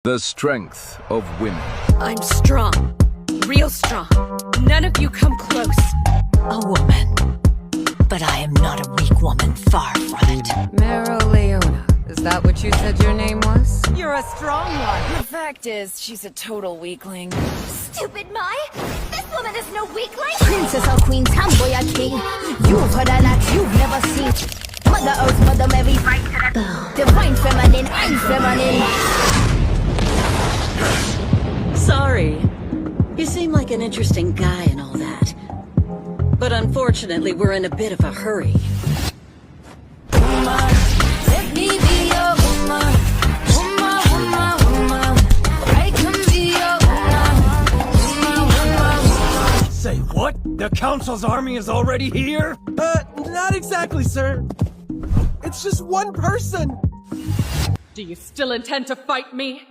The strength of women. I'm strong. Real strong. None of you come close. A woman. But I am not a weak woman, far from it. Mereoleona. Is that what you said your name was? You're a strong one. The fact is, she's a total weakling. Stupid Mai! This woman is no weakling! Princess or queen, tomboy or king. You've heard a lot you've never seen. Mother Earth, Mother Mary, right to the divine feminine, I'm feminine. Sorry. You seem like an interesting guy and all that. But unfortunately, we're in a bit of a hurry. Let me be your woman. Woman, woman, woman. I can be your woman. Say what? The Council's army is already here? Not exactly, sir. It's just one person. Do you still intend to fight me?